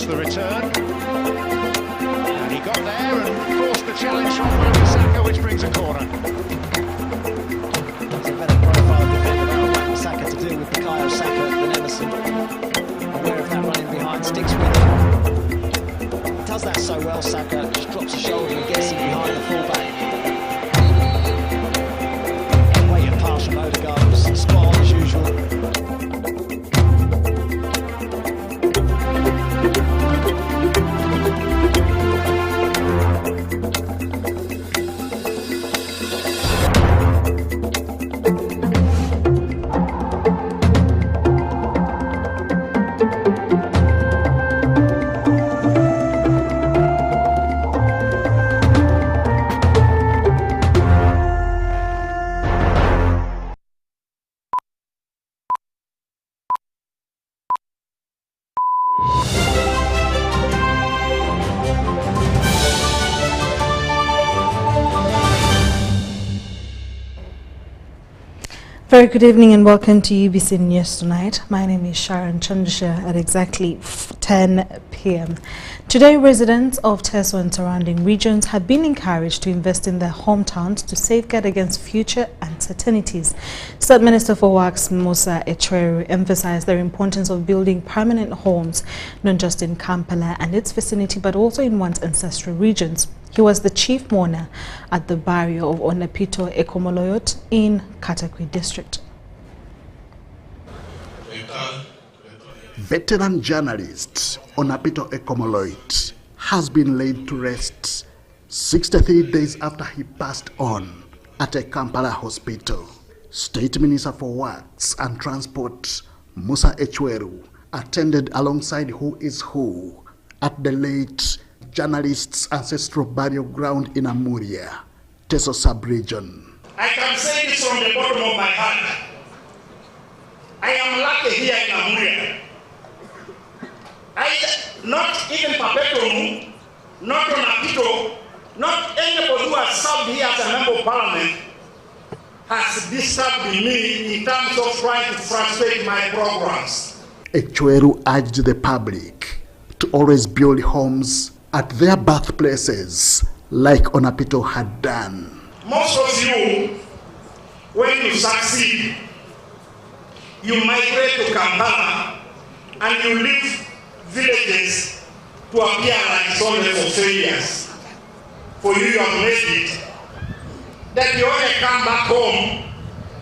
the return. And he got there and forced the challenge from Saka, which brings a corner. It's a better profile defender now, Saka, to deal with Bukayo Saka than Emerson. Aware of that running behind, sticks with him. Does that so well, Saka. Just drops a shoulder and gets him behind the fullback. Way of pass from Odegaard, spot on as usual. Very good evening and welcome to UBC News tonight. My name is Sharon Chandisha at exactly 10 p.m. Today, residents of Teso and surrounding regions have been encouraged to invest in their hometowns to safeguard against future uncertainties. State Minister for Works Musa Echweru emphasized the importance of building permanent homes, not just in Kampala and its vicinity, but also in one's ancestral regions. He was the chief mourner at the barrio of Onapito, Ekomoloit in Katakwi district. Veteran journalist Onapito Ekomoloit has been laid to rest 63 days after he passed on at a Kampala hospital. State Minister for Works and Transport Musa Echweru attended alongside who is who at the late journalist's ancestral burial ground in Emyooga, Teso sub-region. I can say this from the bottom of my heart. I am lucky here in Emyooga. Not even Parrot, not Onapito, not anybody who has served here as a member of parliament has disturbed me in terms of trying to frustrate my programs. Echweru urged the public to always build homes at their birthplaces, like Onapito had done. Most of you, when you succeed, you migrate to Kampala and you leave villages to appear like soldiers of failures. For you have made it. That you only come back home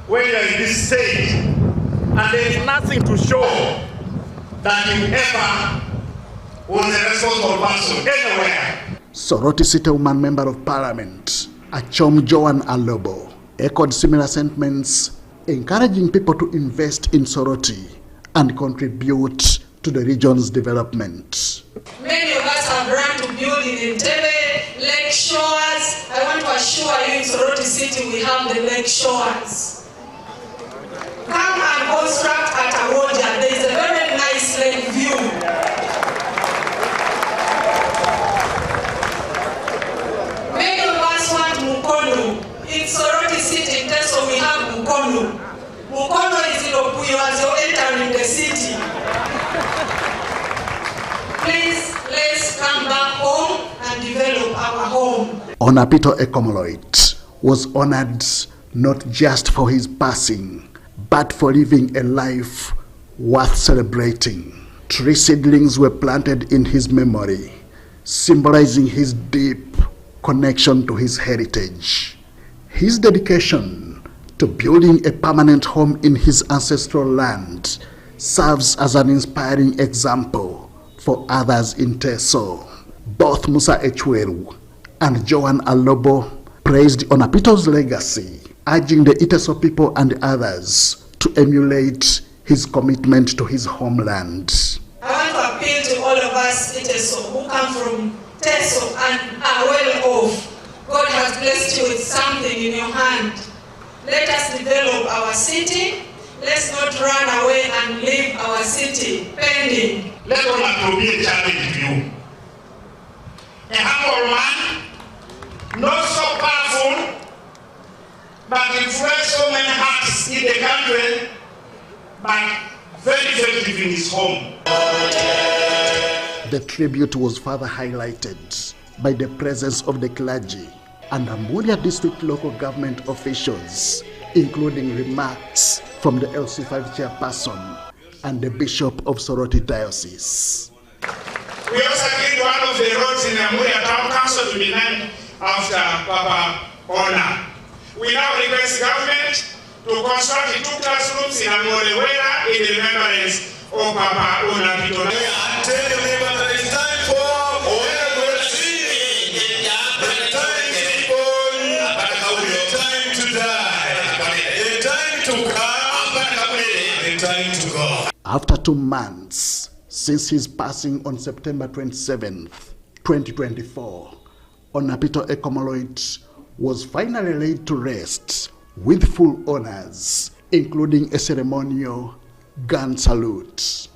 when you are in this state and there is nothing to show that you ever was a responsible person anywhere. Soroti City Woman Member of Parliament, Achom Joan Alobo, echoed similar sentiments, encouraging people to invest in Soroti and contribute to the region's development. Many of us have run to build in Entebbe, Lake Shores. I want to assure you in Soroti City we have the Lake Shores. Come and construct at Awoja. There is a very nice lake view. In Soroti City, in Teso, we have Mukono. Mukono is Ilopuyo as you're entering the city. Please, let's come back home and develop our home. Onapito Ekomoloit was honored not just for his passing, but for living a life worth celebrating. 3 seedlings were planted in his memory, symbolizing his deep connection to his heritage. His dedication to building a permanent home in his ancestral land serves as an inspiring example for others in Teso. Both Musa Echweru and Joan Alobo praised Onapito's legacy, urging the Teso people and others to emulate his commitment to his homeland. I want to appeal to all of us Teso who come from Teso and are well off. God has blessed you with something in your hand. Let us develop our city. Let's not run away and leave our city pending. Let Onapito be a challenge to you. A humble man, not so powerful, but influence so many hearts in the country, but very effective in his home. The tribute was further highlighted by the presence of the clergy and Emyooga district local government officials, including remarks from the LC5 chairperson and the Bishop of Soroti Diocese. We also agreed one of the roads in Emyooga Town Council to be named after Papa Ona. We now request government to construct 2 classrooms in Emyooga in remembrance of Papa Onapito. I tell you, neighbor, that it's time for time to die, time to come, time to go. After 2 months since his passing on September 27th, 2024, Onapito Ekomoloit was finally laid to rest with full honors, including a ceremonial gun salute.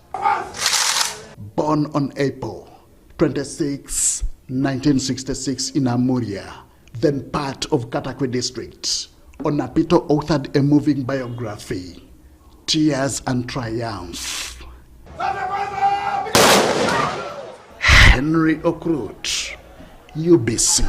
Born on April 26, 1966 in Emyooga, then part of Katakwi district, Onapito authored a moving biography, Tears and Triumph. Henry Okrut, UBC.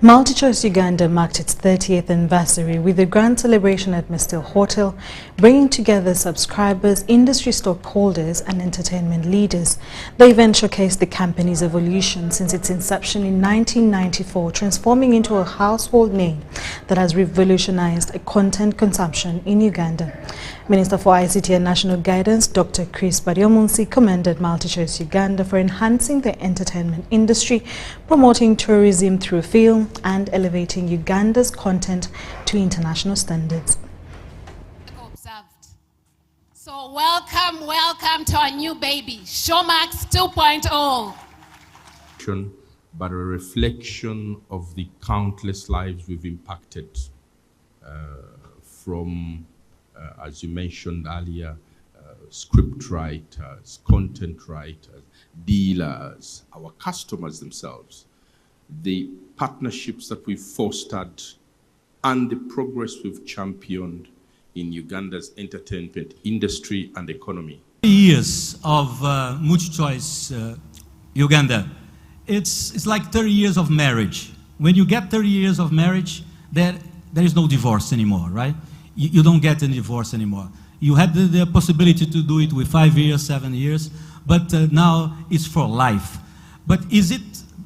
Multichoice Uganda marked its 30th anniversary with a grand celebration at Mr. Hotel, bringing together subscribers, industry stockholders and entertainment leaders. The event showcased the company's evolution since its inception in 1994, transforming into a household name that has revolutionized content consumption in Uganda. Minister for ICT and National Guidance, Dr. Chris Baryomunsi, commended Multichoice Uganda for enhancing the entertainment industry, promoting tourism through film, and elevating Uganda's content to international standards. Observed. So welcome to our new baby, Showmax 2.0. But a reflection of the countless lives we've impacted from, as you mentioned earlier, script writers, content writers, dealers, our customers themselves, the partnerships that we've fostered and the progress we've championed in Uganda's entertainment industry and economy. Years of Multichoice Uganda, it's like 30 years of marriage. When you get 30 years of marriage, there is no divorce anymore, right? You don't get any divorce anymore. You had the possibility to do it with 5 years, 7 years, but now it's for life. But is it,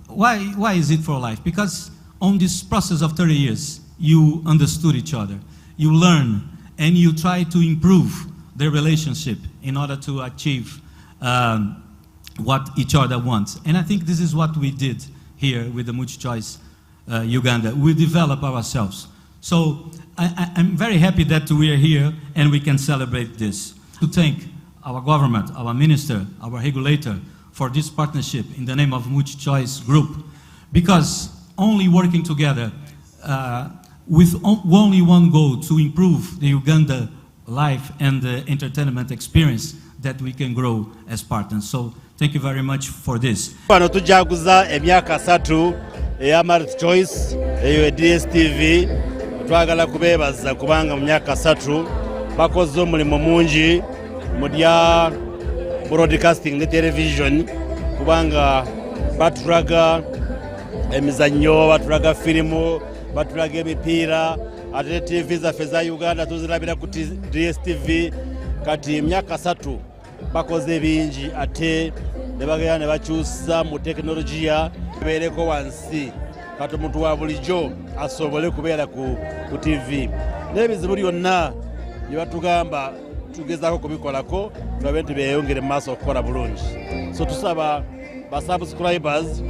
why is it for life? Because on this process of 30 years, you understood each other, you learn, and you try to improve the relationship in order to achieve what each other wants. And I think this is what we did here with the Multichoice Uganda. We develop ourselves. So I'm very happy that we are here and we can celebrate this. To thank our government, our minister, our regulator for this partnership in the name of Multichoice Group, because only working together with only one goal, to improve the Uganda life and the entertainment experience, that we can grow as partners. So thank you very much for this. Wano tujaguza emyaka 3 eya Multichoice eyo DSTV, twagala kubebaza kubanga mu myaka 3 bakoze omulimo mungi mu dya broadcasting ne television, kubanga batulaga emizannyo, batulaga filimu, batulaga emipiira, ate TV zaffe za Uganda tuzirabira ku DSTV. Kati emyaka 3 bakoze bingi, ate ne bagenda ne bakyusa mu tekinologiya beereko wansi, kati omuntu wa bulijjo asobole kubeera ku TV. N'ebizibu byonna bye batugamba tugezaako kubikolako, tulabe nti beeyongere mu maaso okukola bulungi. So tusaba ba subscribers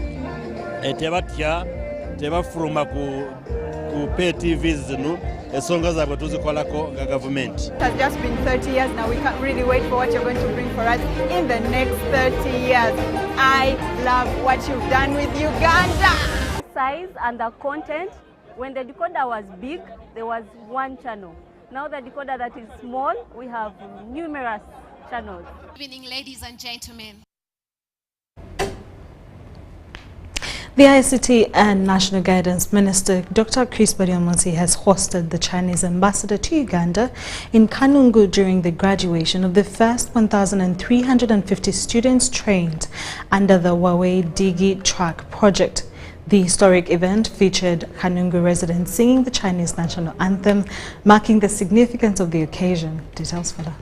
tebatya, tebafuluma ku pay TVs zino, esonga zaabwe tuzikolako nga government. It has just been 30 years now. We can't really wait for what you're going to bring for us in the next 30 years. I love what you've done with Uganda. Size and the content. When the decoder was big, there was one channel. Now the decoder that is small, we have numerous channels. Good evening, ladies and gentlemen. The ICT and National Guidance Minister, Dr. Chris Baryomunsi, has hosted the Chinese ambassador to Uganda in Kanungu during the graduation of the first 1,350 students trained under the Huawei Digi Track project. The historic event featured Kanungu residents singing the Chinese national anthem, marking the significance of the occasion. Details for that.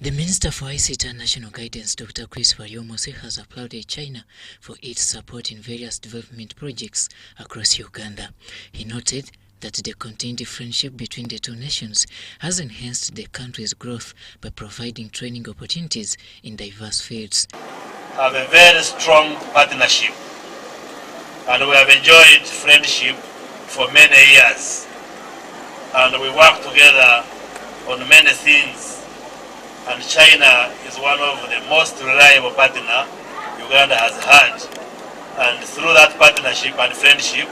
The Minister for ICT and National Guidance, Dr. Chris Baryomunsi, has applauded China for its support in various development projects across Uganda. He noted that the continued friendship between the two nations has enhanced the country's growth by providing training opportunities in diverse fields. Have a very strong partnership, and we have enjoyed friendship for many years, and we work together on many things. And China is one of the most reliable partner Uganda has had. And through that partnership and friendship,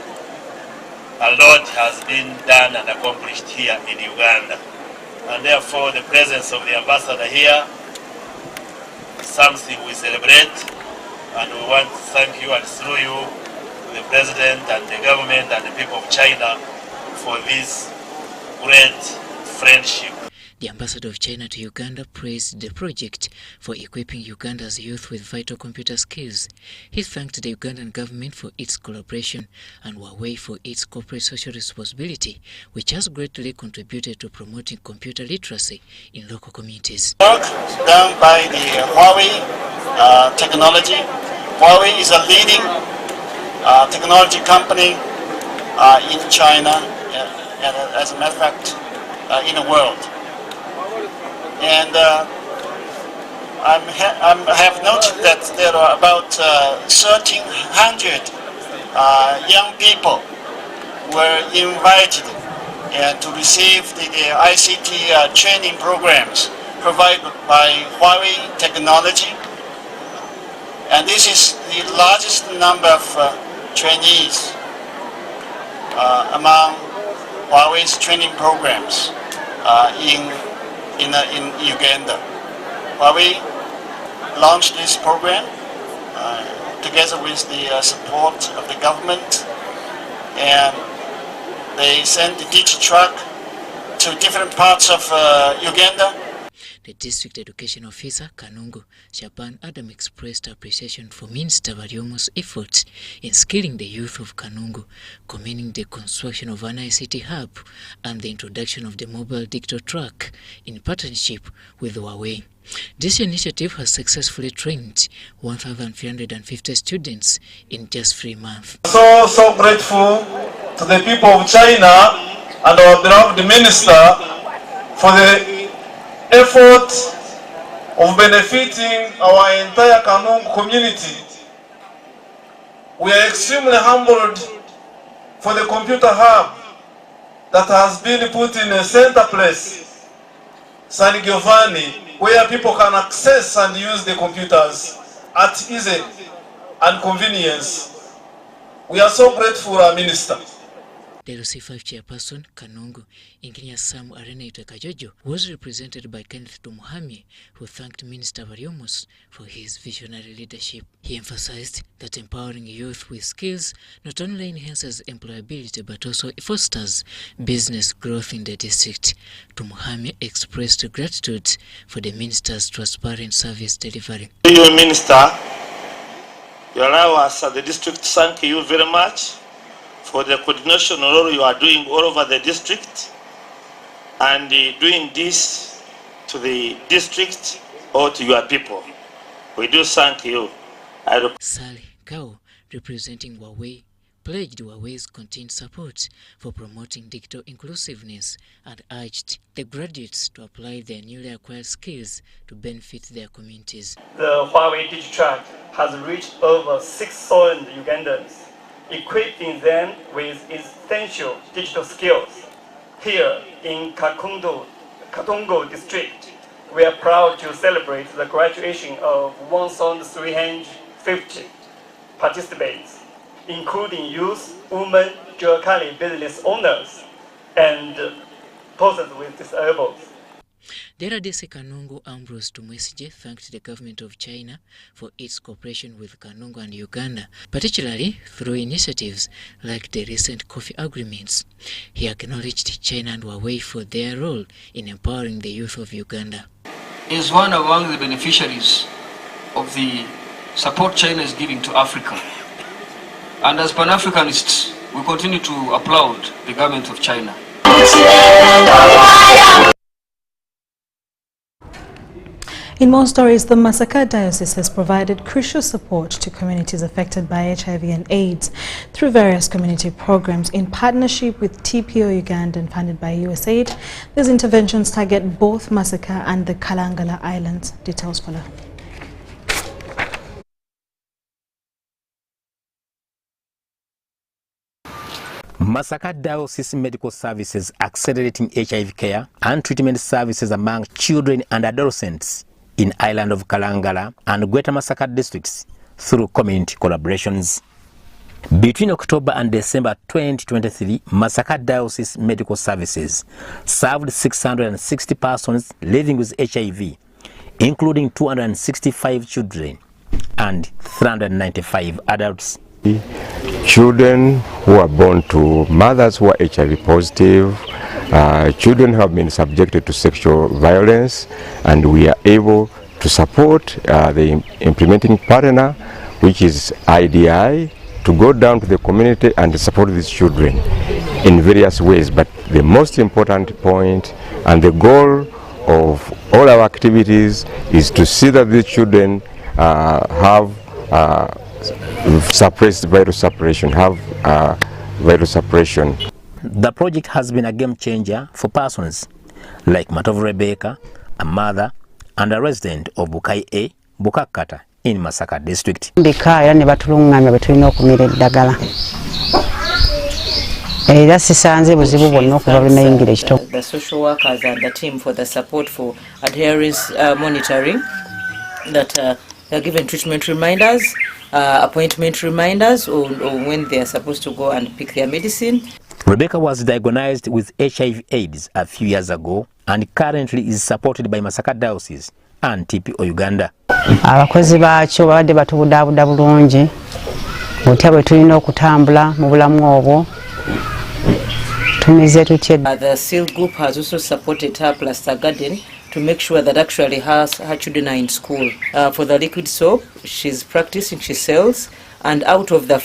a lot has been done and accomplished here in Uganda. And therefore, the presence of the ambassador here is something we celebrate. And we want to thank you, and through you, the President and the government and the people of China for this great friendship. The ambassador of China to Uganda praised the project for equipping Uganda's youth with vital computer skills. He thanked the Ugandan government for its collaboration and Huawei for its corporate social responsibility, which has greatly contributed to promoting computer literacy in local communities. Work done by the Huawei technology. Huawei is a leading technology company in China, and as a matter of fact, in the world. And I have noted that there are about 1,300 young people were invited to receive the ICT training programs provided by Huawei technology. And this is the largest number of trainees among Huawei's training programs in Uganda. Huawei launched this program together with the support of the government, and they sent the DigiTruck to different parts of Uganda. The district education officer, Kanungu, Shaban Adam, expressed appreciation for Minister Baryomunsi's efforts in skilling the youth of Kanungu, commending the construction of an ICT hub and the introduction of the mobile digital track in partnership with Huawei. This initiative has successfully trained 1,350 students in just 3 months. So grateful to the people of China and our beloved minister for the effort of benefiting our entire Kanungu community. We are extremely humbled for the computer hub that has been put in a center place, San Giovanni, where people can access and use the computers at ease and convenience. We are so grateful, our minister. The LC5 chairperson, Kanungu, Engineer Sam Arenaito Kajojo, was represented by Kenneth Tumuhamye, who thanked Minister Baryomunsi for his visionary leadership. He emphasized that empowering youth with skills not only enhances employability but also fosters business growth in the district. Tumuhamye expressed gratitude for the minister's transparent service delivery. You, Minister, you allow us at the district to thank you very much for the coordination role you are doing all over the district, and doing this to the district or to your people. We do thank you. Sally Gao, representing Huawei, pledged Huawei's continued support for promoting digital inclusiveness and urged the graduates to apply their newly acquired skills to benefit their communities. The Huawei DigiTruck has reached over 6,000 Ugandans, equipping them with essential digital skills. Here in Katongo district, we are proud to celebrate the graduation of 1,350 participants, including youth, women, Juakali business owners, and persons with disabilities. The RDC Kanungu Ambrose Tumwesije thanked the government of China for its cooperation with Kanungu and Uganda, particularly through initiatives like the recent coffee agreements. He acknowledged China and Huawei for their role in empowering the youth of Uganda. Is one among the beneficiaries of the support China is giving to Africa. And as Pan-Africanists, we continue to applaud the government of China. In more stories, the Masaka Diocese has provided crucial support to communities affected by HIV and AIDS through various community programs in partnership with TPO Uganda and funded by USAID. These interventions target both Masaka and the Kalangala Islands. Details follow. Masaka Diocese Medical Services accelerating HIV care and treatment services among children and adolescents in island of Kalangala and Greater Masaka districts through community collaborations. Between October and December 2023, Masaka Diocese Medical Services served 660 persons living with HIV, including 265 children and 395 adults. Children who are born to mothers who are HIV positive, children who have been subjected to sexual violence, and we are able to support the implementing partner, which is IDI, to go down to the community and support these children in various ways. But the most important point and the goal of all our activities is to see that these children have suppressed vital suppression, vital suppression. The project has been a game changer for persons like Matov Rebecca, a mother and a resident of Bukai A, Bukakata in Masaka district. The social workers and the team for the support for adherence monitoring, that they're given treatment reminders, appointment reminders on when they are supposed to go and pick their medicine. Rebecca was diagnosed with HIV/AIDS a few years ago and currently is supported by Masaka Diocese and TPO Uganda. Abakozi baakyo babadde batubudaabuda bulungi otya bwe tulina okutambula mu bulamu obwo tumize tutya. The SEAL group has also supported her plus the garden to make sure that actually her children are in school. For the liquid soap, she's practicing, she sells, and out of the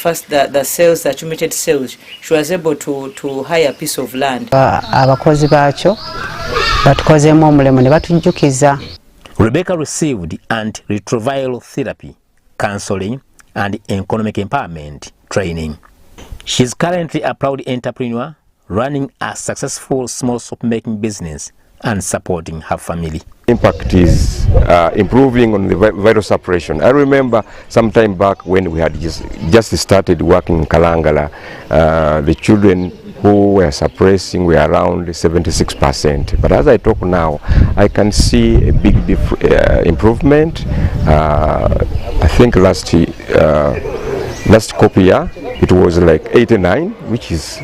sales, the accumulated sales, she was able to hire a piece of land. Abakozi baakyo batukozeemu omulimu ne batujjukiza. Rebecca received antiretroviral therapy, counseling, and economic empowerment training. She's currently a proud entrepreneur running a successful small soap making business and supporting her family. Impact is improving on the vital suppression. I remember some time back when we had just started working in Kalangala, the children who were suppressing were around 76%. But as I talk now, I can see a big improvement. I think last copy year it was like 89, which is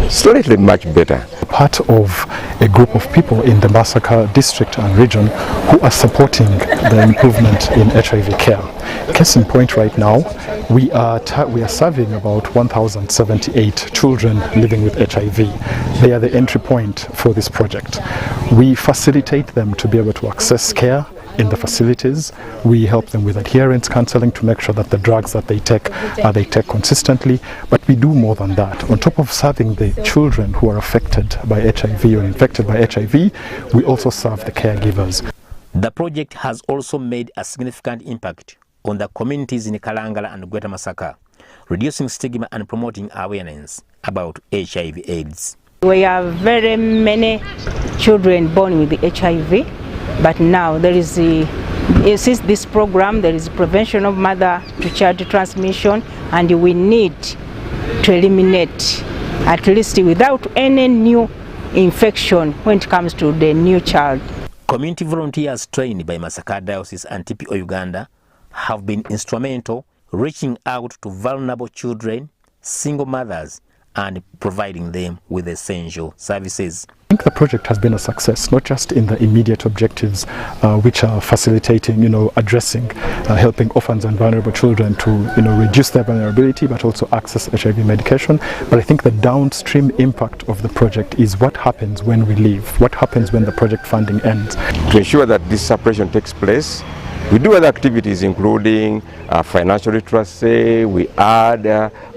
slightly much better. Part of a group of people in the Masaka district and region who are supporting the improvement in HIV care. Case in point, right now we are serving about 1,078 children living with HIV. They are the entry point for this project. We facilitate them to be able to access care in the facilities. We help them with adherence counseling to make sure that the drugs that they take consistently. But we do more than that. On top of serving the children who are affected by HIV or infected by HIV, we also serve the caregivers. The project has also made a significant impact on the communities in Kalangala and Greater Masaka, reducing stigma and promoting awareness about HIV/AIDS. We have very many children born with the HIV. But now there is since this program, there is prevention of mother-to-child transmission, and we need to eliminate, at least without any new infection when it comes to the new child. Community volunteers trained by Masaka Diocese and TPO Uganda have been instrumental reaching out to vulnerable children, single mothers, and providing them with essential services. think the project has been a success, not just in the immediate objectives, which are facilitating, addressing, helping orphans and vulnerable children to, reduce their vulnerability, but also access HIV medication. But I think the downstream impact of the project is what happens when we leave, what happens when the project funding ends. To ensure that this separation takes place, we do other activities including financial literacy, we add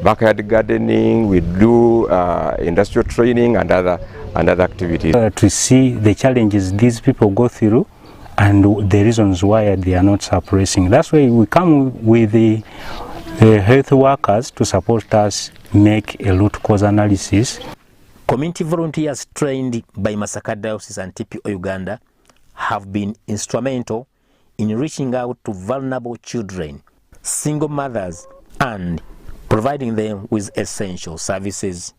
backyard gardening, we do industrial training and other activities. To see the challenges these people go through and the reasons why they are not suppressing. That's why we come with the health workers to support us make a root cause analysis. Community volunteers trained by Masaka Diocese and TPO Uganda have been instrumental in reaching out to vulnerable children, single mothers, and providing them with essential services.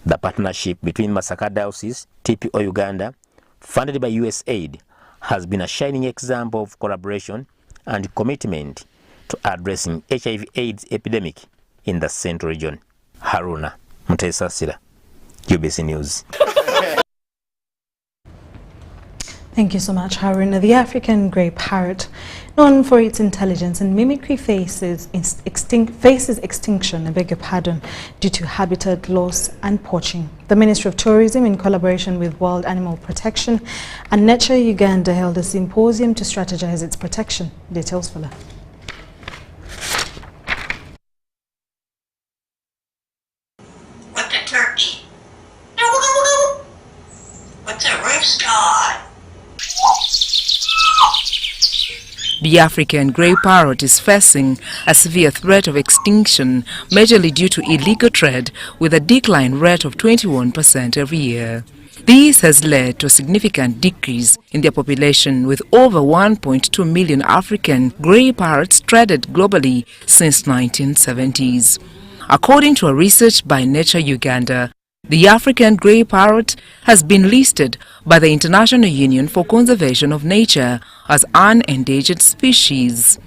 The partnership between Masaka Diocese, TPO Uganda, funded by USAID, has been a shining example of collaboration and commitment to addressing HIV/AIDS epidemic in the Central Region. Haruna Mutesasira, UBC News. Thank you so much, Haruna. The African grey parrot, known for its intelligence and mimicry, faces extinction, due to habitat loss and poaching. The Ministry of Tourism, in collaboration with World Animal Protection and Nature-Uganda, held a symposium to strategize its protection. Details for that. What's a turkey? What's a rooster? The African grey parrot is facing a severe threat of extinction, majorly due to illegal trade, with a decline rate of 21% every year. This has led to a significant decrease in their population, with over 1.2 million African grey parrots traded globally since 1970s. According to a research by Nature-Uganda, the African grey parrot has been listed by the International Union for Conservation of Nature as an endangered species.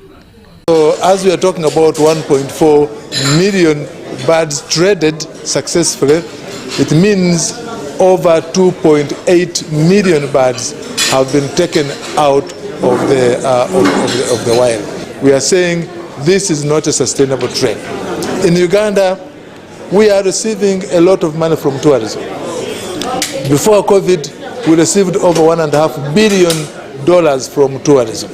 So as we are talking about 1.4 million birds traded successfully, it means over 2.8 million birds have been taken out of the wild. We are saying this is not a sustainable trend. In Uganda, we are receiving a lot of money from tourism. Before COVID, we received over $1.5 billion from tourism.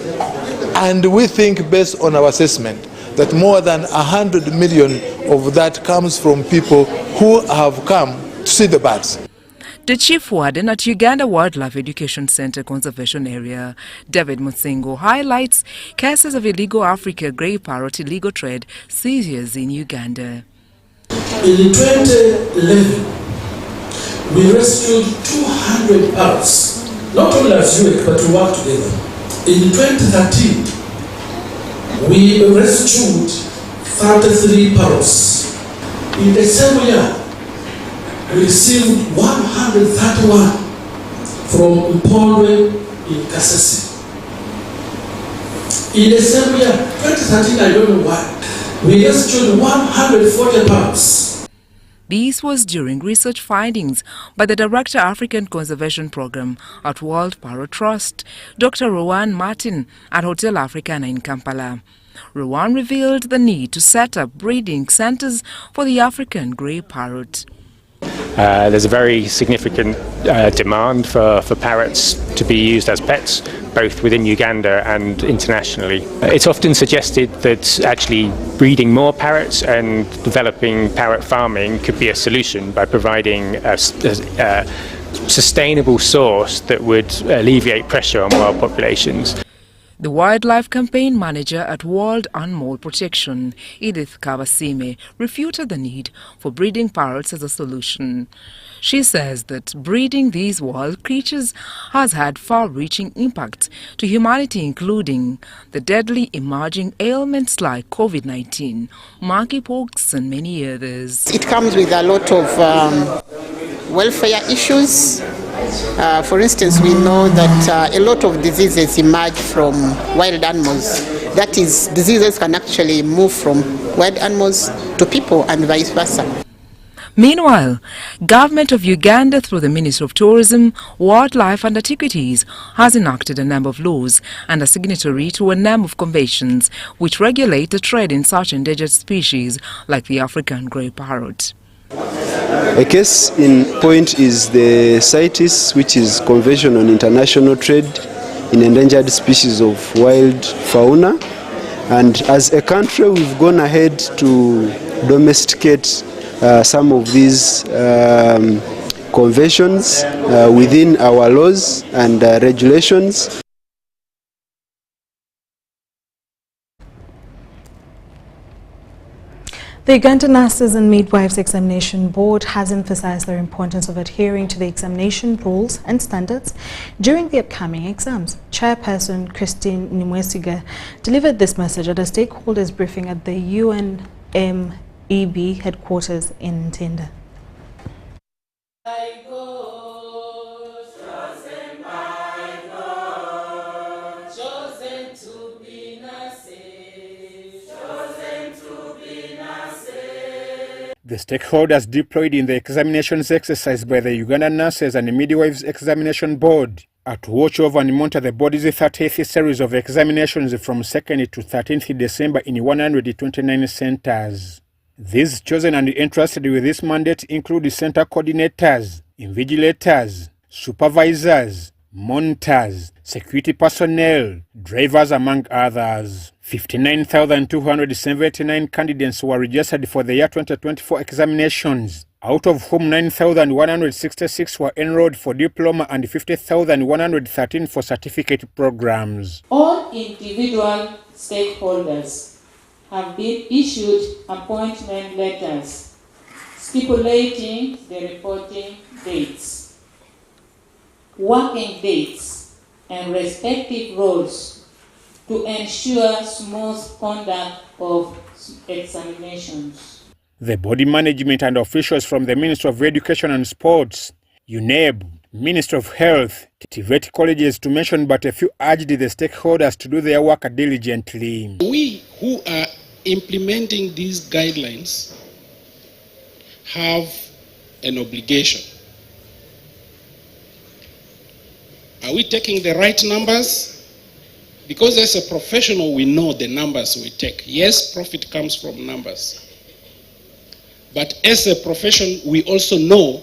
And we think, based on our assessment, that more than 100 million of that comes from people who have come to see the birds. The chief warden at Uganda Wildlife Education Center Conservation Area, David Mutsingo, highlights cases of illegal African grey parrot illegal trade seizures in Uganda. In 2011, we rescued 200 parrots, not only as UEC, but we worked together. In 2013, we rescued 33 parrots. In the same year, we received 131 from Mpondwe in Kasese. In the same year, 2013, I don't know why, we rescued 140 parrots. This was during research findings by the Director African Conservation Program at World Parrot Trust, Dr. Rowan Martin, at Hotel Africana in Kampala. Rowan revealed the need to set up breeding centers for the African grey parrot. There's a very significant demand for parrots to be used as pets, both within Uganda and internationally. It's often suggested that actually breeding more parrots and developing parrot farming could be a solution by providing a sustainable source that would alleviate pressure on wild populations. The Wildlife Campaign Manager at World Animal Protection, Edith Kavasime, refuted the need for breeding parrots as a solution. She says that breeding these wild creatures has had far-reaching impact to humanity, including the deadly emerging ailments like COVID-19, monkeypox and many others. It comes with a lot of welfare issues. For instance, we know that a lot of diseases emerge from wild animals. That is, diseases can actually move from wild animals to people and vice versa. Meanwhile, Government of Uganda through the Ministry of Tourism, Wildlife and Antiquities has enacted a number of laws and are signatory to a number of conventions which regulate the trade in such endangered species like the African grey parrot. A case in point is the CITES, which is Convention on International Trade in Endangered Species of Wild Fauna. And as a country, we've gone ahead to domesticate some of these conventions within our laws and regulations. The Uganda Nurses and Midwives Examination Board has emphasized the importance of adhering to the examination rules and standards during the upcoming exams. Chairperson Christine Nimwesiga delivered this message at a stakeholders briefing at the UNMEB headquarters in Ntinda. The stakeholders deployed in the examinations exercise by the Uganda Nurses and Midwives Examination Board are to watch over and monitor the body's 30th series of examinations from 2nd to 13th December in 129 centers. These chosen and entrusted with this mandate include center coordinators, invigilators, supervisors, monitors, security personnel, drivers, among others. 59,279 candidates were registered for the year 2024 examinations, out of whom 9,166 were enrolled for diploma and 50,113 for certificate programs. All individual stakeholders have been issued appointment letters stipulating the reporting dates, working dates, and respective roles to ensure smooth conduct of examinations. The body management and officials from the Ministry of Education and Sports, UNEB, Ministry of Health, TVET colleges to mention but a few, urged the stakeholders to do their work diligently. We who are implementing these guidelines have an obligation. Are we taking the right numbers? Because as a professional, we know the numbers we take. Yes, profit comes from numbers. But as a profession, we also know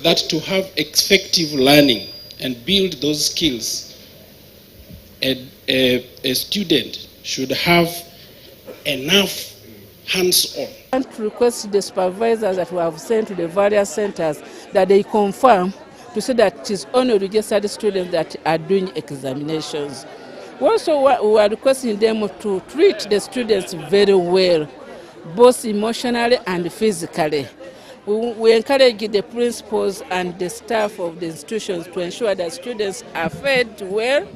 that to have effective learning and build those skills, a student should have enough hands-on. I want to request the supervisors that we have sent to the various centers that they confirm to say that it is only registered students that are doing examinations. Also, we are requesting them to treat the students very well, both emotionally and physically. We encourage the principals and the staff of the institutions to ensure that students are fed well.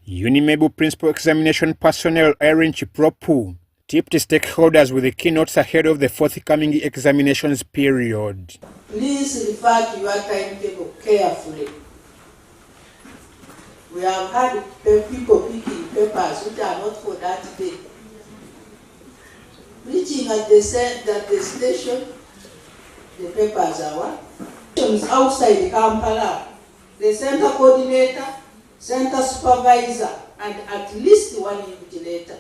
UNIMEB Principal Examination Personnel Erin Chipropu tipped stakeholders with the keynotes ahead of the forthcoming examinations period. Please refer to your timetable carefully. We have had people picking papers which are not for that day. Reaching at the station, the papers are what? Outside Kampala, the center coordinator, center supervisor, and at least one invigilator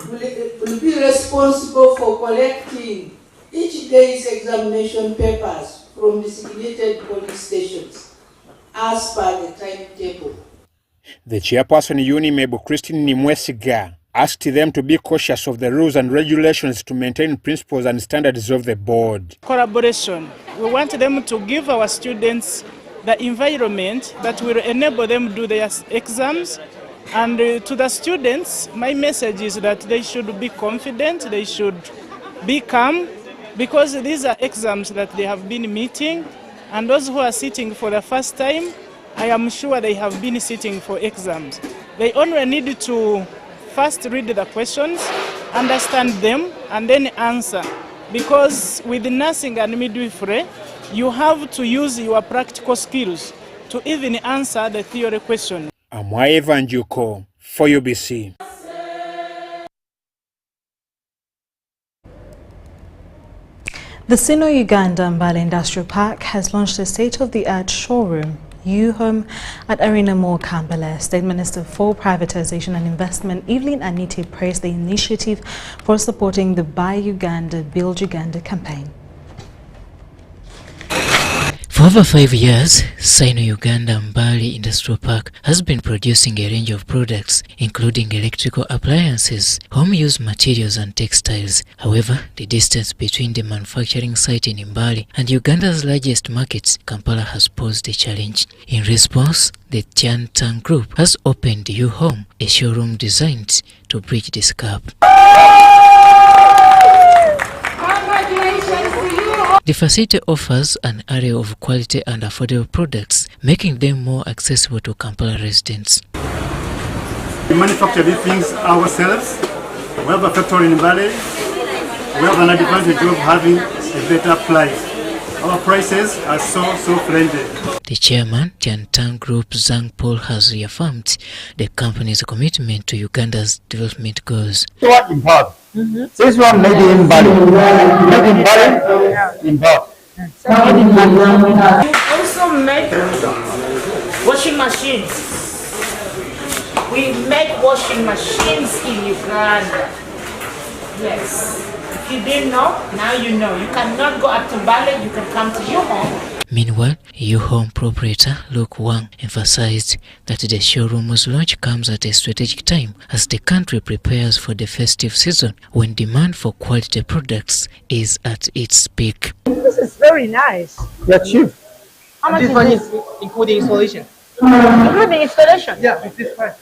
will be responsible for collecting each day's examination papers from designated police stations as per the timetable. The chairperson UNIMEB, Christine Nimwesiga, asked them to be cautious of the rules and regulations to maintain principles and standards of the board. Collaboration. We want them to give our students the environment that will enable them to do their exams. And to the students, my message is that they should be confident, they should be calm, because these are exams that they have been meeting, and those who are sitting for the first time, I am sure they have been sitting for exams. They only need to first read the questions, understand them, and then answer. Because with nursing and midwifery, you have to use your practical skills to even answer the theory question. Amwaye Vanjuko for UBC. The China-Uganda Mbale Industrial Park has launched a state-of-the-art showroom, U-Home, at Arena Mall, Kampala. State Minister for Privatization and Investment, Evelyn Anite, praised the initiative for supporting the Buy Uganda, Build Uganda campaign. For over 5 years, China-Uganda Mbale Industrial Park has been producing a range of products, including electrical appliances, home use materials and textiles. However, the distance between the manufacturing site in Mbale and Uganda's largest market, Kampala, has posed a challenge. In response, the Tiantang Group has opened U-Home, a showroom designed to bridge this gap. The facility offers an array of quality and affordable products, making them more accessible to Kampala residents. We manufacture these things ourselves. We have a factory in Mbale. We have an advantage of having a better price. Our prices are so friendly. The chairman, Tiantang Group Zhang Paul, has reaffirmed the company's commitment to Uganda's development goals. What in part? This one made in Mbale. Made in Mbale, in part. We also make washing machines. We make washing machines in Uganda. Yes. If you didn't know, now you know. You cannot go up to Mbale, you can come to U-Home. Meanwhile, U-Home proprietor Luke Wang emphasized that the showroom's launch comes at a strategic time as the country prepares for the festive season when demand for quality products is at its peak. This is very nice. Yeah, cheap. How much is this? Including installation. Including installation? Yeah, it is fine.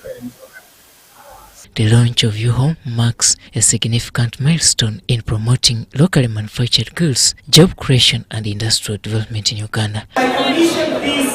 The launch of U-Home marks a significant milestone in promoting locally manufactured goods, job creation and industrial development in Uganda. I commissioned this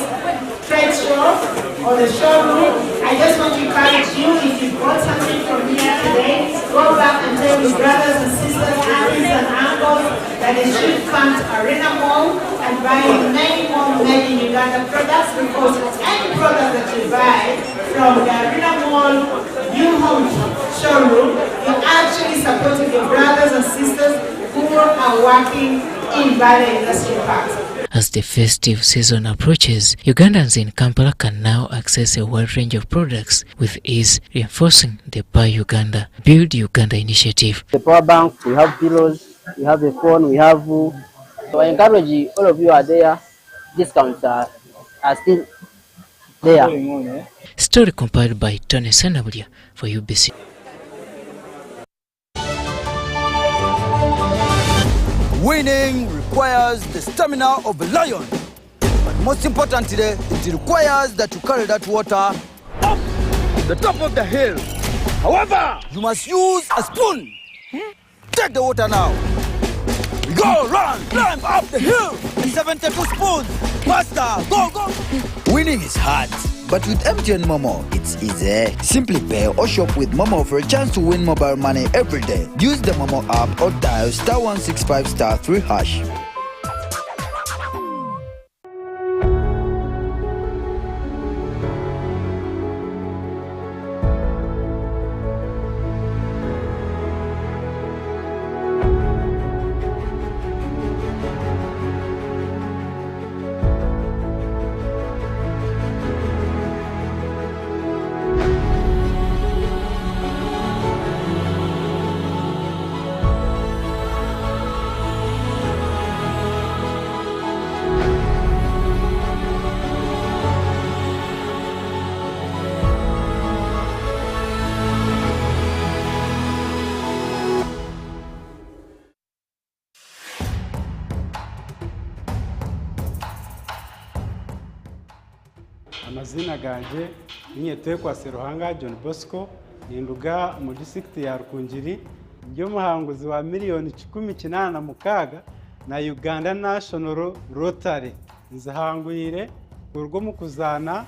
trade show or the showroom. I just want to encourage you, if you bought something from here today, go back and tell your brothers and sisters, aunties and uncles that they should come to Arena Mall and buy many more made in Uganda products, because any product that you buy from the Arena Mall U-Home showroom, you're actually supporting your brothers and sisters who are working in Mbale Industrial Park. As the festive season approaches, Ugandans in Kampala can now access a wide range of products with ease, reinforcing the Buy Uganda, Build Uganda initiative. The power bank, we have pillows, we have a phone, we have... So I encourage all of you are there, discounts are still there. Story compiled by Tony Senablia for UBC. Winning requires the stamina of a lion. But most importantly, it requires that you carry that water up the top of the hill. However, you must use a spoon. Take the water now. We go, run, climb up the hill. 72 spoons. Faster, go, go. Winning is hard. But with MTN Momo, it's easy. Simply pay or shop with Momo for a chance to win mobile money every day. Use the Momo app or dial *165*3#. Amazina ganje ninyetwekwa Seruhanga John Bosco ninduga mu district ya Rukungiri byo muhanguzi wa $186,000 na Uganda National Rotary nzahangwire urwo mu kuzana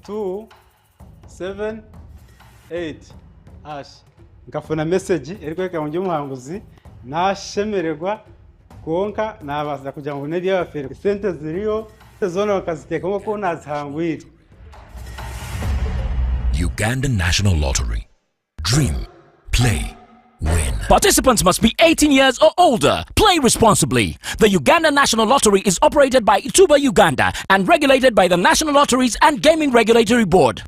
*278# ngafuna message erikweka mu muhanguzi nashemererwa konka nabaza kugira ngo nedi y'abafere sente ziriyo zona bakaziteka nko nazihangwira. Uganda National Lottery. Dream, play, win. Participants must be 18 years or older. Play responsibly. The Uganda National Lottery is operated by Ituba Uganda and regulated by the National Lotteries and Gaming Regulatory Board.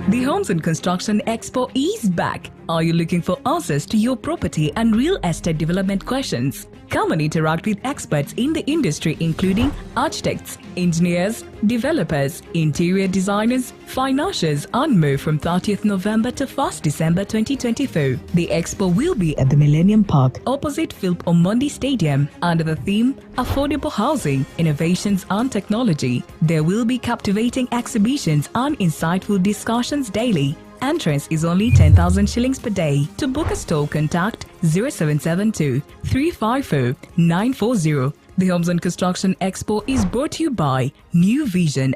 The Homes and Construction Expo is back. Are you looking for answers to your property and real estate development questions? Come and interact with experts in the industry, including architects, engineers, developers, interior designers, financiers, and more from 30th November to 1st December 2024. The expo will be at the Millennium Park, opposite Philip Omondi Stadium, under the theme Affordable Housing, Innovations and Technology. There will be captivating exhibitions and insightful discussions daily. Entrance is only 10,000 shillings per day. To book a stall, contact 0772 354 940. The Homes and Construction Expo is brought to you by New Vision.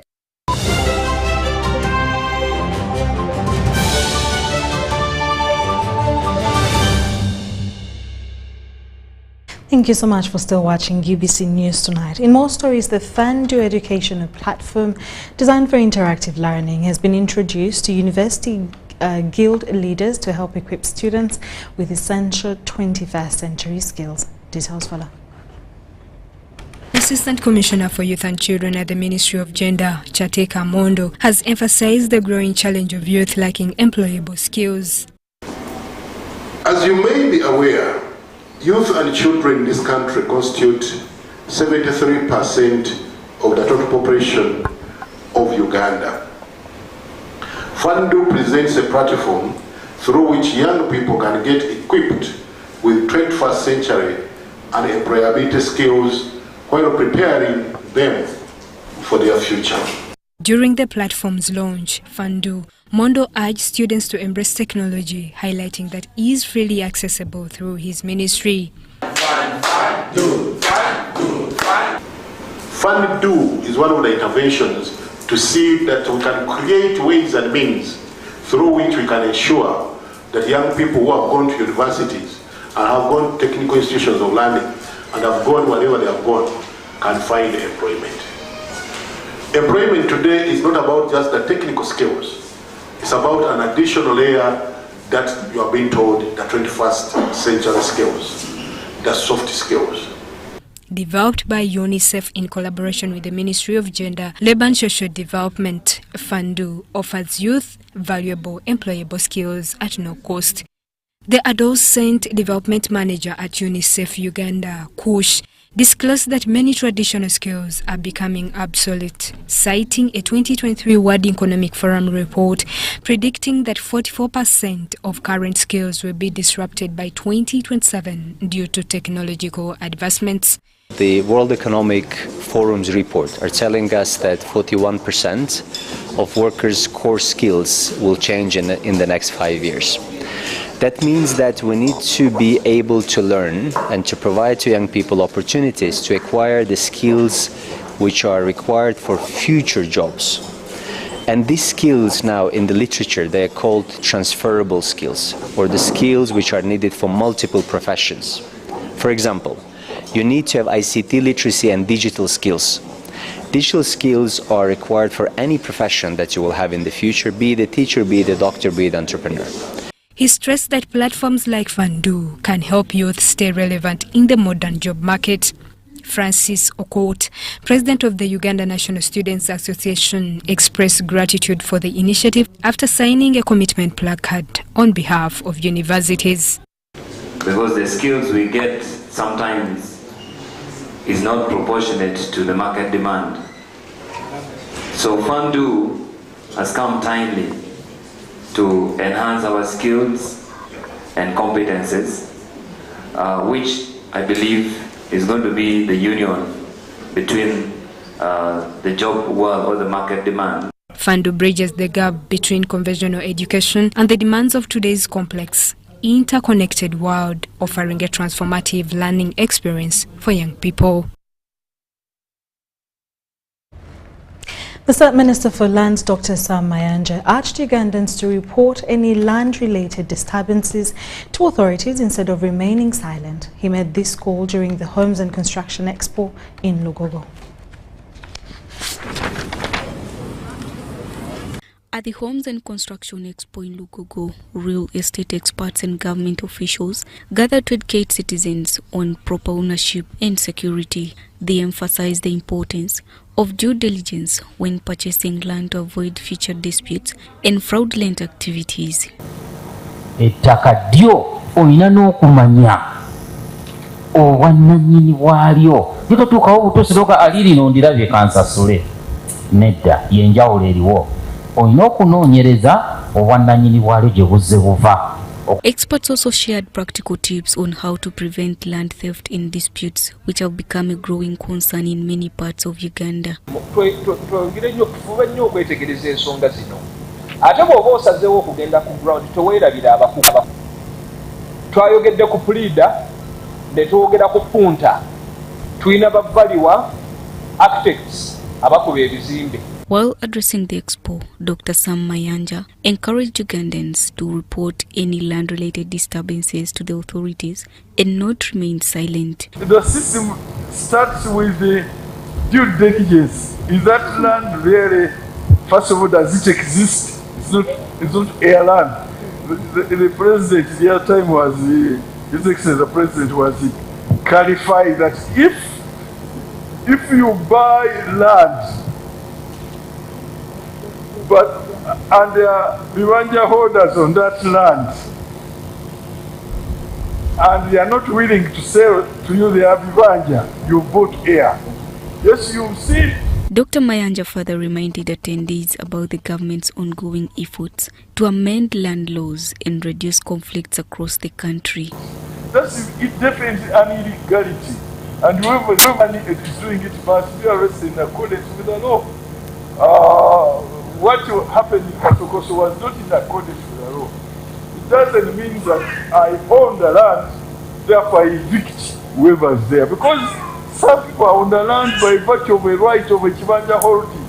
Thank you so much for still watching UBC News Tonight. In more stories, the FunDoo educational platform designed for interactive learning has been introduced to university guild leaders to help equip students with essential 21st century skills. Details follow. Assistant Commissioner for Youth and Children at the Ministry of Gender, Chateka Mondo, has emphasized the growing challenge of youth lacking employable skills. As you may be aware, youth and children in this country constitute 73% of the total population of Uganda. FunDoo presents a platform through which young people can get equipped with 21st century and employability skills while preparing them for their future. During the platform's launch, FunDoo, Mondo urged students to embrace technology, highlighting that it is freely accessible through his ministry. FunDoo is one of the interventions to see that we can create ways and means through which we can ensure that young people who have gone to universities and have gone to technical institutions of learning and have gone wherever they have gone can find employment. Employment today is not about just the technical skills. It's about an additional layer that you are being told, the 21st century skills, the soft skills. Developed by UNICEF in collaboration with the Ministry of Gender, Labour and Social Development, FunDoo offers youth valuable employable skills at no cost. The Adolescent Development Manager at UNICEF Uganda, Kush, disclosed that many traditional skills are becoming obsolete, citing a 2023 World Economic Forum report predicting that 44% of current skills will be disrupted by 2027 due to technological advancements. The World Economic Forum's report are telling us that 41% of workers' core skills will change in the next 5 years. That means that we need to be able to learn and to provide to young people opportunities to acquire the skills which are required for future jobs. And these skills now in the literature, they are called transferable skills, or the skills which are needed for multiple professions. For example, you need to have ICT literacy and digital skills. Digital skills are required for any profession that you will have in the future, be it a teacher, be it a doctor, be it an entrepreneur. He stressed that platforms like FunDoo can help youth stay relevant in the modern job market. Francis Okot, president of the Uganda National Students Association, expressed gratitude for the initiative after signing a commitment placard on behalf of universities. Because the skills we get sometimes is not proportionate to the market demand. So FunDoo has come timely to enhance our skills and competences, which I believe is going to be the union between the job world or the market demand. FunDoo bridges the gap between conventional education and the demands of today's complex, interconnected world, offering a transformative learning experience for young people. The State Minister for Lands, Dr. Sam Mayanja, urged Ugandans to report any land-related disturbances to authorities instead of remaining silent. He made this call during the Homes and Construction Expo in Lugogo. At the Homes and Construction Expo in Lugogo, real estate experts and government officials gathered to educate citizens on proper ownership and security. They emphasized the importance of due diligence when purchasing land to avoid future disputes and fraudulent activities. Ettaka ddyo olina n'okumanya obwannannyini bwalyo. Litotuukawo butuusiroga alirino ndirabye kansasule. Nedda yenjawulo eriwo. Olina okunoonyereza obwannannyini bwalyo gye buzze buva. Experts also shared practical tips on how to prevent land theft and disputes, which have become a growing concern in many parts of Uganda. Twongere nnyo tufuube nnyo okwetegereza ensonga zino. Ate bw'oba osazeewo okugenda ku ground toweerabira abakugu. Twayogedde ku puliida ne twogera ku punta. Tulina bavaliwa architects abakuba ebizimbe. While addressing the expo, Dr. Sam Mayanja encouraged Ugandans to report any land-related disturbances to the authorities and not remain silent. The system starts with the due diligence. Is that land really, first of all, does it exist? It's not air land. The president, the other time was, His Excellency the President was clarifying that if you buy land, and there are Bibanja holders on that land, and they are not willing to sell to you their Bibanja, you bought air. Yes, you see. Dr. Mayanja further reminded attendees about the government's ongoing efforts to amend land laws and reduce conflicts across the country. That's definitely an illegality, and whoever is doing it must be arrested in accordance with the law. What happened in Katokoso was not in accordance with the law. It doesn't mean that I own the land, therefore I evict whoever's there. Because some people are on the land by virtue of a right of a Kibanja holding,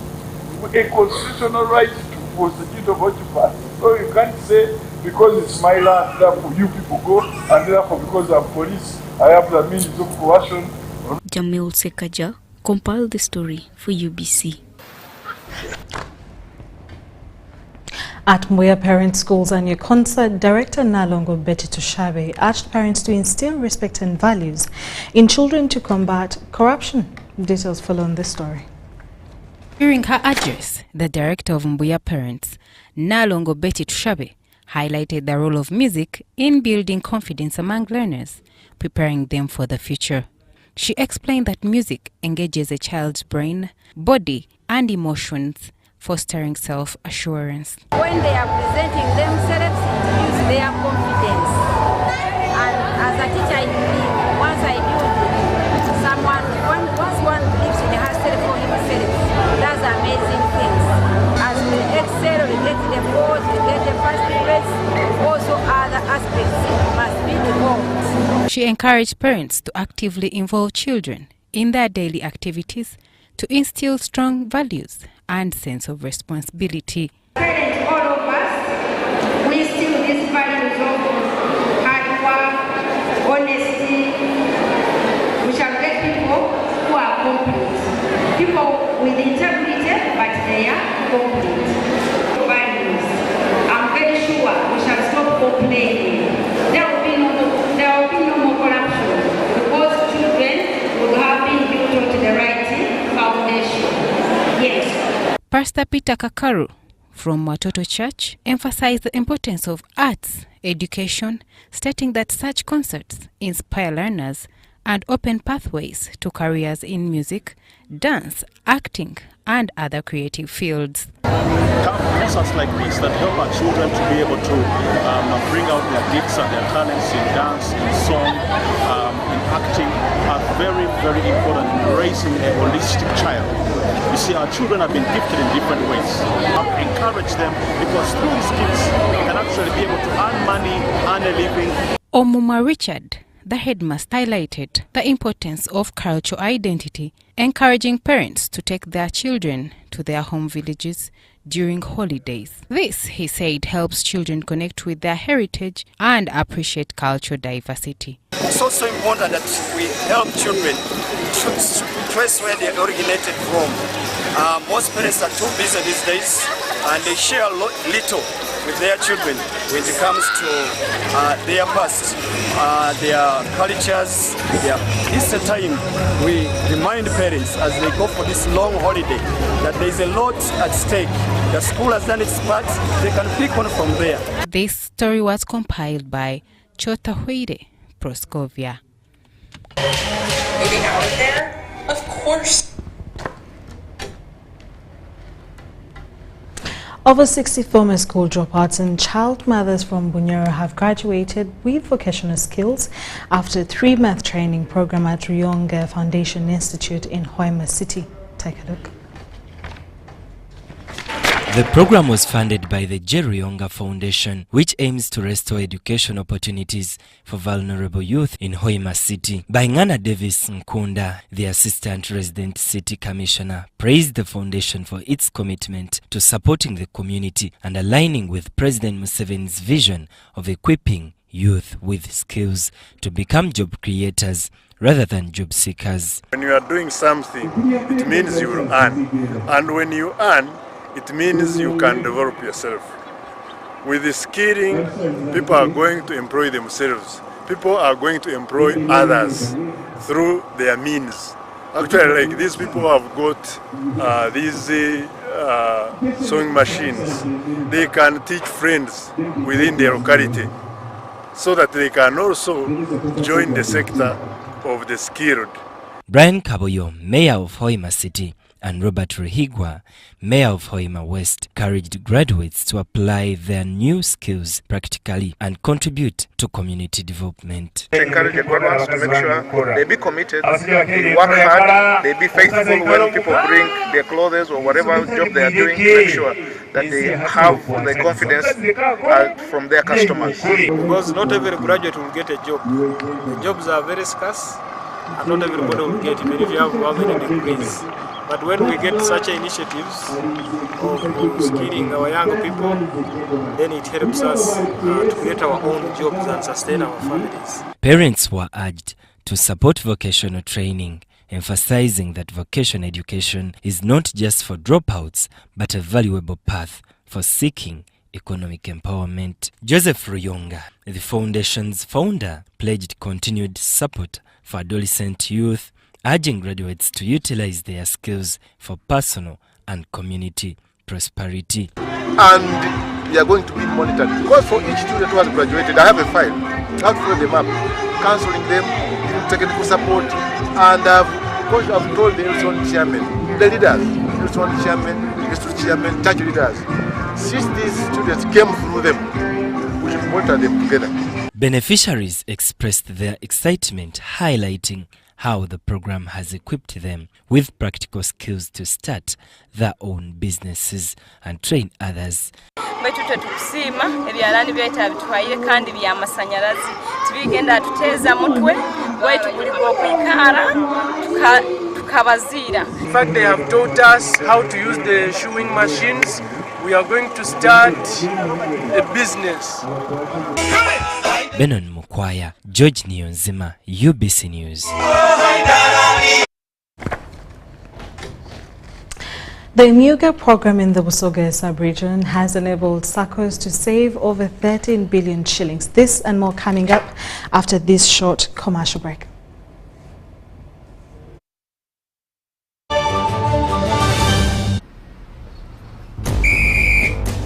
a constitutional right to prosecute of occupants. So you can't say, because it's my land, therefore you people go, and therefore because I'm police, I have the means of coercion. Jamil Sekaja compiled the story for UBC. At Mbuya Parent Schools Annual Concert, Director Nalongo Betty Tushabe urged parents to instill respect and values in children to combat corruption. Details follow on this story. During her address, the Director of Mbuya Parents, Nalongo Betty Tushabe, highlighted the role of music in building confidence among learners, preparing them for the future. She explained that music engages a child's brain, body, and emotions, fostering self-assurance. When they are presenting themselves, it builds their confidence. And as a teacher, I believe once I build someone, once one lives in herself for himself, does amazing things. As we excel, we get the board, we get the first place, also other aspects must be involved. She encouraged parents to actively involve children in their daily activities to instill strong values and sense of responsibility. Parents, all of us, we instill these values of hard work, honesty. We shall get people who are competent. People with integrity, but they are competent. Values. I'm very sure we shall stop complaining. There will be no more corruption because children will have been built to the right foundation. Yes. Pastor Peter Kakaru from Watoto Church emphasized the importance of arts education, stating that such concerts inspire learners and open pathways to careers in music, dance, acting, and other creative fields. Concerts like this that help our children to be able to bring out their gifts and their talents in dance, in song, in acting are very, very important in raising a holistic child. You see, our children have been gifted in different ways. Encourage them because through these gifts they can actually be able to earn money, earn a living. Omuma Richard, the headmaster, highlighted the importance of cultural identity, encouraging parents to take their children to their home villages during holidays. This, he said, helps children connect with their heritage and appreciate cultural diversity. It's also important that we help children to trace where they originated from. Most parents are too busy these days and they share little with their children when it comes to their past, their cultures. This is a time we remind parents as they go for this long holiday that there is a lot at stake. The school has done its part, they can pick on from there. This story was compiled by Chota Huide Proskovia. Moving out of there? Of course. Over 60 former school dropouts and child mothers from Bunyoro have graduated with vocational skills after a 3-month training program at Ekomoloit Foundation Institute in Hoima City. Take a look. The program was funded by the China-Uganda Foundation, which aims to restore education opportunities for vulnerable youth in Hoima City. Baingana Davis Nkunda, the Assistant Resident City Commissioner, praised the foundation for its commitment to supporting the community and aligning with President Museveni's vision of equipping youth with skills to become job creators rather than job seekers. When you are doing something, it means you will earn. And when you earn, it means you can develop yourself. With the skilling, people are going to employ themselves. People are going to employ others through their means. Actually, like these people have got these sewing machines. They can teach friends within their locality so that they can also join the sector of the skilled. Brian Kaboyo, Mayor of Hoima City, and Robert Rehigwa, Mayor of Hoima West, encouraged graduates to apply their new skills practically and contribute to community development. Encourage the graduates to make sure they be committed, they work hard, they be faithful when people bring their clothes or whatever job they are doing, to make sure that they have the confidence from their customers. Because not every graduate will get a job. The jobs are very scarce and not everybody will get, even if you have many degrees. But when we get such initiatives of skilling our young people, then it helps us to create our own jobs and sustain our families. Parents were urged to support vocational training, emphasizing that vocational education is not just for dropouts, but a valuable path for seeking economic empowerment. Joseph Ruyonga, the foundation's founder, pledged continued support for adolescent youth, urging graduates to utilize their skills for personal and community prosperity. And we are going to be monitored. Because for each student who has graduated, I have a file. I have to follow them up, counseling them, giving technical support, and I've told the Ilson chairman, the leaders, Ilson chairman, district chairman, church leaders, since these students came through them, we should monitor them together. Beneficiaries expressed their excitement, highlighting how the program has equipped them with practical skills to start their own businesses and train others. Baitu tukusima ebyalani byaita bitwaire kandi byamasanyalazi tibigenda tuteza mutwe baitu kuliko kwikara tukabazira. In fact, they have taught us how to use the shoeing machines. We are going to start a business. Benon Mukwaya, George Niyonzima, UBC News. The Emyooga program in the Busoga sub-region has enabled SACCOs to save over 13 billion shillings. This and more coming up after this short commercial break.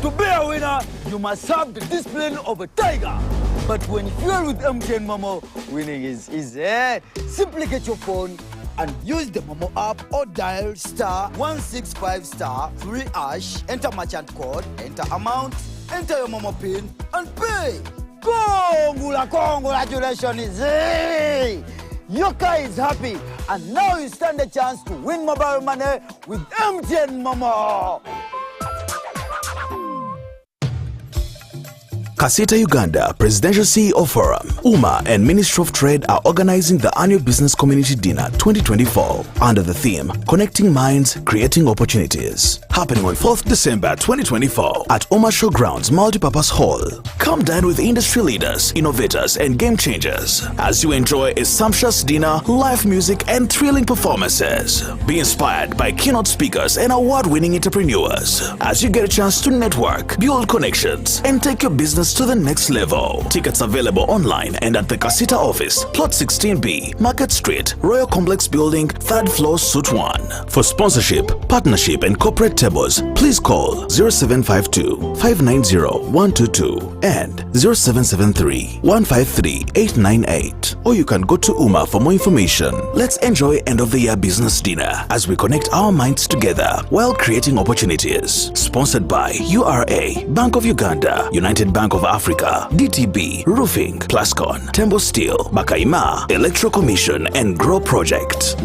To be a winner, you must have the discipline of a tiger. But when fueled with MTN Momo, winning is easy. Simply get your phone and use the Momo app or dial *165*3#, enter merchant code, enter amount, enter your Momo PIN, and pay. Congratulations! Your car is happy, and now you stand a chance to win mobile money with MTN Momo. China-Uganda Presidential CEO Forum, UMA and Ministry of Trade are organizing the annual Business Community Dinner 2024 under the theme Connecting Minds, Creating Opportunities, happening on 4th December 2024 at UMA Showgrounds Multipurpose Hall. Come dine with industry leaders, innovators and game changers as you enjoy a sumptuous dinner, live music and thrilling performances. Be inspired by keynote speakers and award-winning entrepreneurs as you get a chance to network, build connections and take your business to the next level. Tickets available online and at the Casita office, plot 16B, Market Street, Royal Complex Building, 3rd floor, Suite 1. For sponsorship, partnership and corporate tables, please call 0752-590-122 and 0773-153-898. Or you can go to UMA for more information. Let's enjoy end of the year business dinner as we connect our minds together while creating opportunities. Sponsored by URA, Bank of Uganda, United Bank of Africa, DTB, Roofing, Plascon, Tembo Steel, Bakaima, Electro Commission and Grow Project.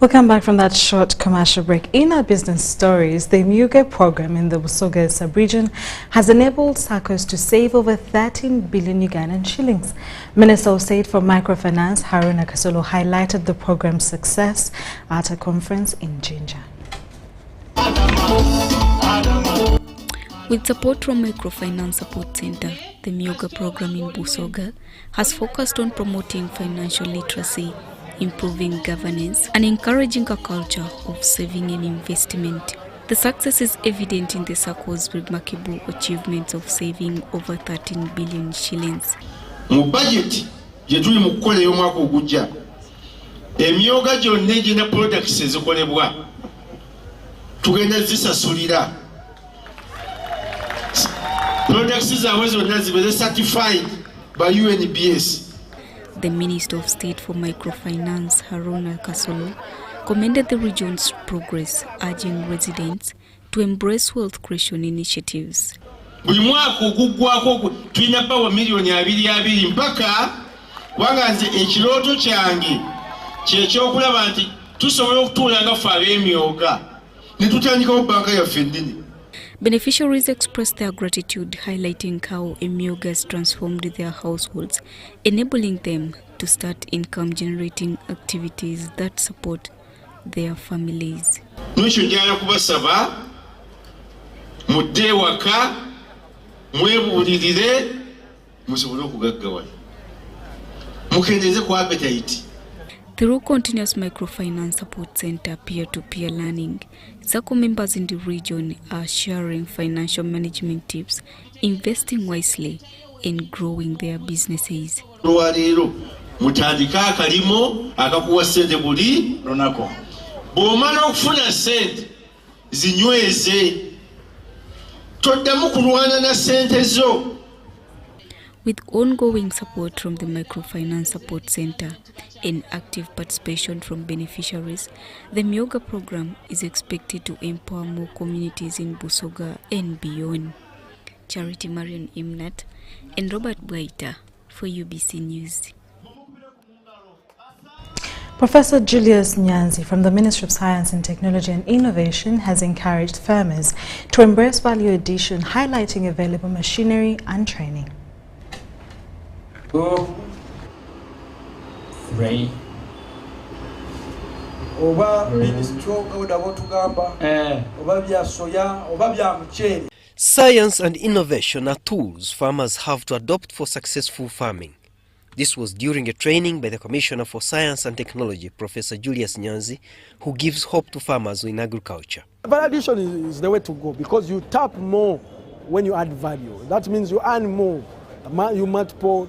We'll come back from that short commercial break. In our business stories, the Emyooga program in the Busoga sub-region has enabled SACCOs to save over 13 billion Ugandan shillings. Minister of State for Microfinance, Haruna Kasolo, highlighted the program's success at a conference in Jinja. With support from Microfinance Support Center, the Emyooga program in Busoga has focused on promoting financial literacy, improving governance and encouraging a culture of saving and investment. The success is evident in the SACCO's remarkable achievements of saving over 13 billion shillings. Mu budget jetuli mu kukola y'omwaka ogujja emyooga gyonna egirina products ezikolebwa tugenda zisasulira products zaabwe zonna zibe certified by UNBS. The Minister of State for Microfinance, Haruna Kasolo, commended the region's progress, urging residents to embrace wealth creation initiatives. Buli mwaka oguggwako tulina pawa miliyoni 2 mpaka waganze ekirooto kyange kyekyokulaba nti tusobola okutuula nga ffe ab'emyooga ne tutandikawo banka yaffe ennene. Beneficiaries expressed their gratitude, highlighting how Emyooga has transformed their households, enabling them to start income-generating activities that support their families. Nwekyo njagala kubasaba mudde ewaka mwebuulirire musobole okugaggawala mukendeeze ku appetite. Through continuous Microfinance Support Center peer-to-peer learning, SACCO members in the region are sharing financial management tips, investing wisely, and growing their businesses. Olwaleero mutandika akalimo akakuwa ssente buli lunaku. Bw'omala okufuna ssente zinyweze, toddamu kulwana na ssente zo. With ongoing support from the Microfinance Support Center and active participation from beneficiaries, the Emyooga program is expected to empower more communities in Busoga and beyond. Charity Marion Imnat and Robert Bwaita for UBC News. Professor Julius Nyanzi from the Ministry of Science and Technology and Innovation has encouraged farmers to embrace value addition, highlighting available machinery and training. 2, 3 oba ministro oda botugamba oba bya soya oba bya mchele. Science and innovation are tools farmers have to adopt for successful farming. This was during a training by the Commissioner for Science and Technology, Professor Julius Nyanzi, who gives hope to farmers in agriculture. Value addition is the way to go because you tap more when you add value. That means you earn more. You multiple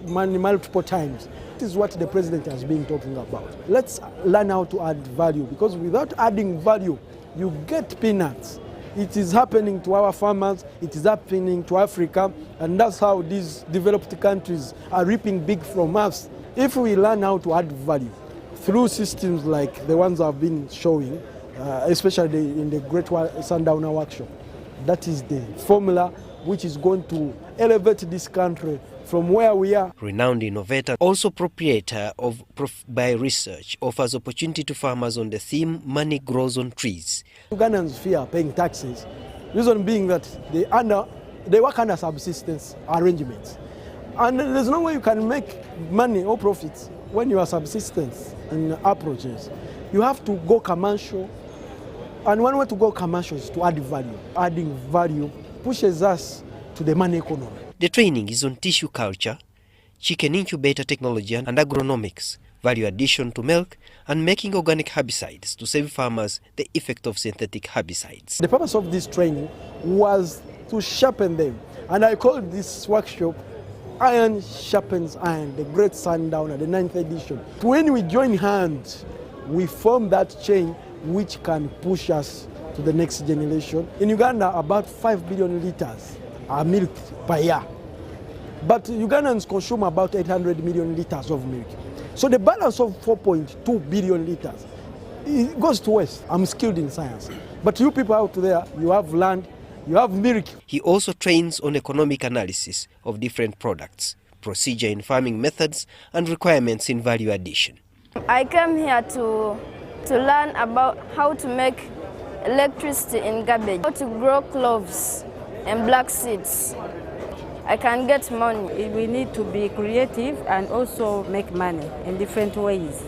times. This is what the president has been talking about. Let's learn how to add value because without adding value, you get peanuts. It is happening to our farmers, it is happening to Africa, and that's how these developed countries are reaping big from us. If we learn how to add value through systems like the ones I've been showing, especially in the Great Sundowner Workshop, that is the formula which is going to elevate this country from where we are. Renowned innovator, also proprietor of By Research, offers opportunity to farmers on the theme Money Grows on Trees. Ugandans fear paying taxes, reason being that they work under subsistence arrangements. And there's no way you can make money or profits when you are subsistence in approaches. You have to go commercial, and one way to go commercial is to add value. Adding value pushes us to the money economy. The training is on tissue culture, chicken incubator technology and agronomics, value addition to milk, and making organic herbicides to save farmers the effect of synthetic herbicides. The purpose of this training was to sharpen them, and I called this workshop Iron Sharpens Iron, the Great Sundowner, the 9th edition. When we join hands, we form that chain which can push us to the next generation. In Uganda, about 5 billion liters are milked per year. But Ugandans consume about 800 million liters of milk. So the balance of 4.2 billion liters, it goes to waste. I'm skilled in science. But you people out there, you have land, you have milk. He also trains on economic analysis of different products, procedure in farming methods, and requirements in value addition. I came here to learn about how to make electricity in garbage, how to grow cloves and black seeds. I can get money. We need to be creative and also make money in different ways.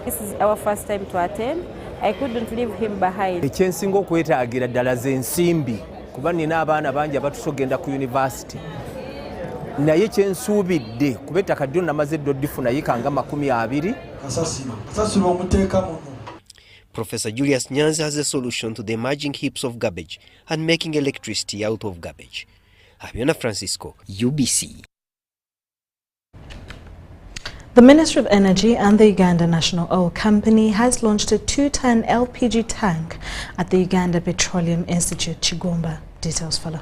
This is our first time to attend. I couldn't leave him behind. Ekyensinga okwetaagira ddala z'ensimbi kuba nina abaana bangi abatusogenda ku university. Naye kyensuubidde kuba ettaka ddyo namaze eddo ddifuna yikanga 20. Kasasiro omuteeka muno. Professor Julius Nyanzi has a solution to the emerging heaps of garbage and making electricity out of garbage. Abiona Francisco, UBC. The Ministry of Energy and the Uganda National Oil Company has launched a 2-ton LPG tank at the Uganda Petroleum Institute, Chigomba. Details follow.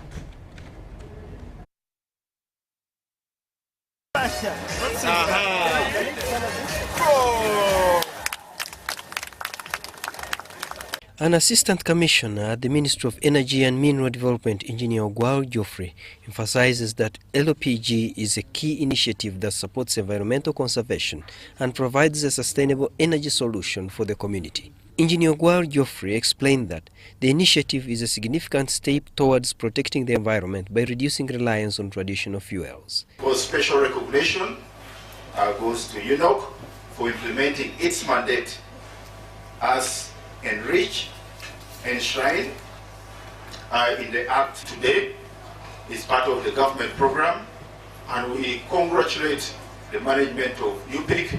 An Assistant Commissioner at the Ministry of Energy and Mineral Development, Engineer Ogwal Geoffrey, emphasizes that LPG is a key initiative that supports environmental conservation and provides a sustainable energy solution for the community. Engineer Ogwal Geoffrey explained that the initiative is a significant step towards protecting the environment by reducing reliance on traditional fuels. Special recognition goes to UNOC for implementing its mandate as enrich, enshrine in the Act today. Is part of the government program, and we congratulate the management of UPIC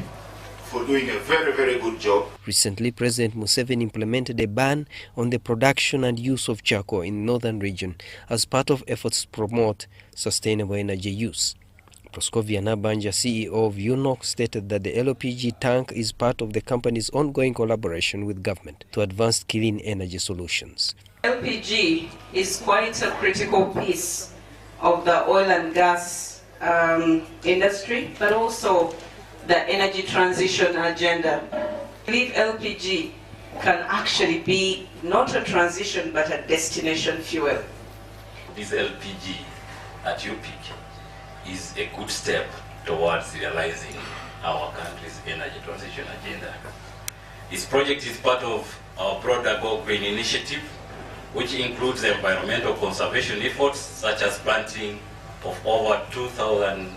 for doing a very, very good job. Recently, President Museveni implemented a ban on the production and use of charcoal in the northern region as part of efforts to promote sustainable energy use. Proscovia Nabanja, CEO of UNOC, stated that the LPG tank is part of the company's ongoing collaboration with government to advance clean energy solutions. LPG is quite a critical piece of the oil and gas industry, but also the energy transition agenda. I believe LPG can actually be not a transition but a destination fuel. This LPG at UPIC is a good step towards realizing our country's energy transition agenda. This project is part of our broader Go Green initiative, which includes environmental conservation efforts such as planting of over 2,000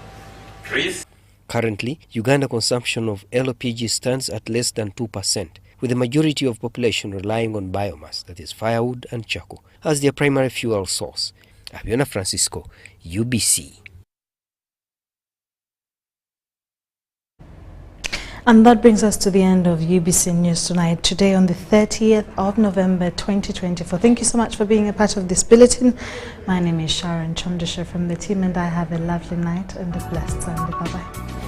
trees. Currently, Uganda consumption of LPG stands at less than 2%, with the majority of population relying on biomass, that is firewood and charcoal, as their primary fuel source. Abiona Francisco, UBC. And that brings us to the end of UBC News Tonight, today on the 30th of November 2024. Thank you so much for being a part of this bulletin. My name is Sharon Chondisha from the team, and I have a lovely night and a blessed Sunday. Bye-bye.